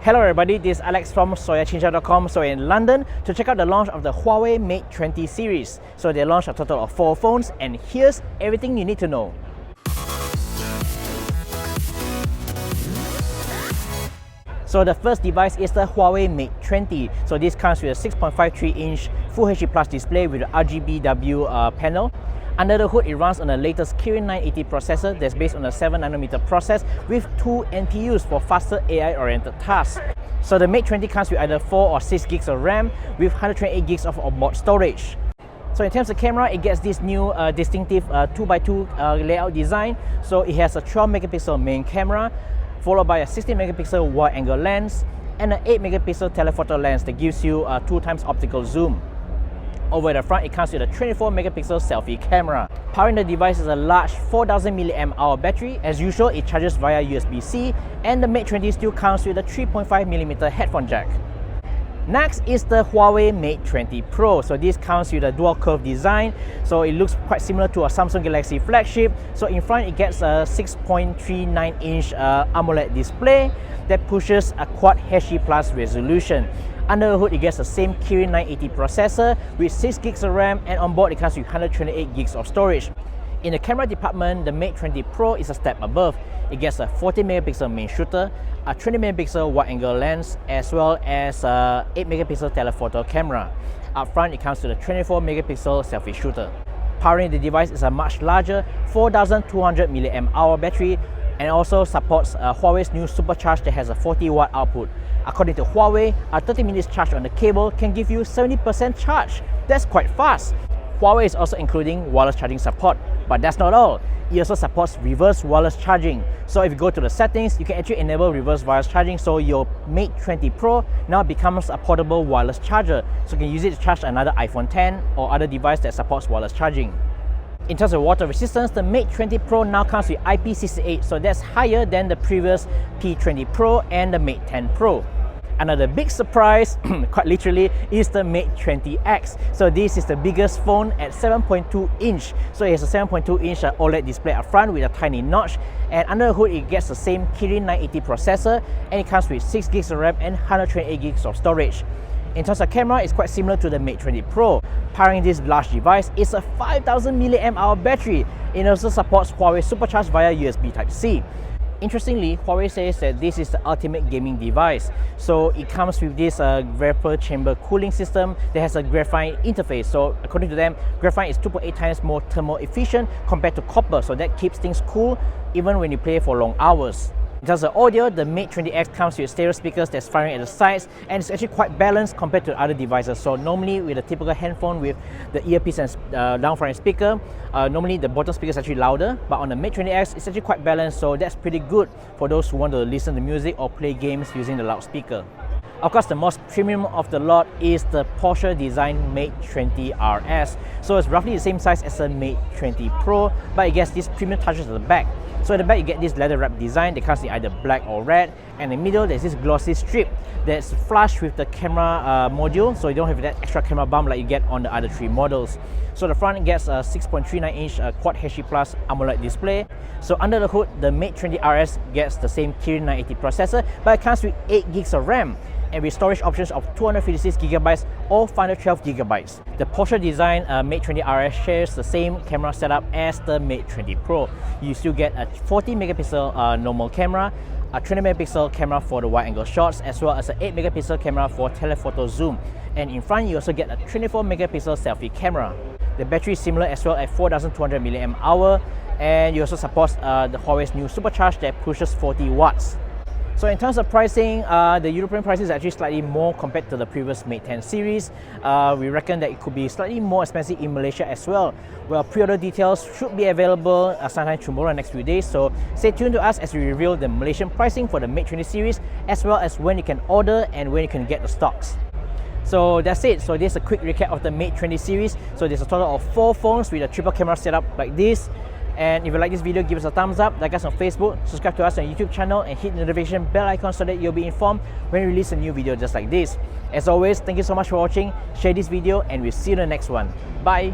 Hello everybody, this is Alex from soyachincha.com. So in London to check out the launch of the Huawei Mate 20 series. So they launched a total of 4 phones and here's everything you need to know. So the first device is the Huawei Mate 20. So this comes with a 6.53-inch Full HD Plus display with the RGBW panel. Under the hood, it runs on the latest Kirin 980 processor that's based on a 7nm process with 2 NPUs for faster AI-oriented tasks. So the Mate 20 comes with either 4 or 6 gigs of RAM with 128 gigs of onboard storage. So in terms of camera, it gets this new distinctive 2x2 layout design. So it has a 12-megapixel main camera, followed by a 16-megapixel wide-angle lens and an 8-megapixel telephoto lens that gives you 2x optical zoom. Over the front, it comes with a 24-megapixel selfie camera. Powering the device is a large 4000 mAh battery. As usual, it charges via USB-C, and the Mate 20 still comes with a 3.5mm headphone jack. Next is the Huawei Mate 20 Pro. So this comes with a dual curve design. So it looks quite similar to a Samsung Galaxy flagship. So in front, it gets a 6.39-inch AMOLED display that pushes a Quad HD Plus resolution. Under the hood, it gets the same Kirin 980 processor with 6 gigs of RAM, and on board it comes with 128 gigs of storage. In the camera department, the Mate 20 Pro is a step above. It gets a 40-megapixel main shooter, a 20-megapixel wide-angle lens, as well as a 8-megapixel telephoto camera. Up front, it comes with a 24-megapixel selfie shooter. Powering the device is a much larger 4200 mAh battery, and also supports Huawei's new SuperCharge that has a 40-watt output. According to Huawei, a 30 minutes charge on the cable can give you 70% charge. That's quite fast. Huawei is also including wireless charging support, but that's not all. It also supports reverse wireless charging. So if you go to the settings, you can actually enable reverse wireless charging, so your Mate 20 Pro now becomes a portable wireless charger. So you can use it to charge another iPhone 10 or other device that supports wireless charging. In terms of water resistance, the Mate 20 Pro now comes with IP68, so that's higher than the previous P20 Pro and the Mate 10 Pro. Another big surprise, quite literally, is the Mate 20X. So this is the biggest phone at 7.2 inch. So it has a 7.2 inch OLED display up front with a tiny notch, and under the hood it gets the same Kirin 980 processor, and it comes with 6 gigs of RAM and 128 gigs of storage. In terms of camera, it's quite similar to the Mate 20 Pro. Powering this large device is a 5000 mAh battery. It also supports Huawei SuperCharge via USB Type-C. Interestingly, Huawei says that this is the ultimate gaming device. So it comes with this vapor chamber cooling system that has a graphite interface. So according to them, graphite is 2.8 times more thermal efficient compared to copper. So that keeps things cool even when you play for long hours. In terms of audio, the Mate 20X comes with stereo speakers that's firing at the sides, and it's actually quite balanced compared to other devices. So normally with a typical handphone with the earpiece and down-firing speaker, normally the bottom speaker is actually louder, but on the Mate 20X, it's actually quite balanced, so that's pretty good for those who want to listen to music or play games using the loudspeaker. Of course, the most premium of the lot is the Porsche design Mate 20 RS. So it's roughly the same size as the Mate 20 Pro, but it gets these premium touches at the back. So at the back, you get this leather wrap design that comes in either black or red, and in the middle, there's this glossy strip that's flush with the camera module, so you don't have that extra camera bump like you get on the other 3 models. So the front gets a 6.39-inch Quad HD Plus AMOLED display. So under the hood, the Mate 20 RS gets the same Kirin 980 processor, but it comes with 8 gigs of RAM, and with storage options of 256GB or 512GB. The Porsche design Mate 20 RS shares the same camera setup as the Mate 20 Pro. You still get a 40-megapixel normal camera, a 20-megapixel camera for the wide-angle shots, as well as an 8-megapixel camera for telephoto zoom. And in front, you also get a 24-megapixel selfie camera. The battery is similar as well at 4200 mAh, and you also support the Huawei's new SuperCharge that pushes 40 watts. So in terms of pricing, the European price is actually slightly more compared to the previous Mate 10 series. We reckon that it could be slightly more expensive in Malaysia as well. Well, pre-order details should be available sometime tomorrow or next few days, so stay tuned to us as we reveal the Malaysian pricing for the Mate 20 series, as well as when you can order and when you can get the stocks. So that's it. So this is a quick recap of the Mate 20 series. So there's a total of 4 phones with a triple camera setup like this. And if you like this video, give us a thumbs up, like us on Facebook, subscribe to us on YouTube channel, and hit the notification bell icon so that you'll be informed when we release a new video just like this. As always, thank you so much for watching, share this video, and we'll see you in the next one. Bye!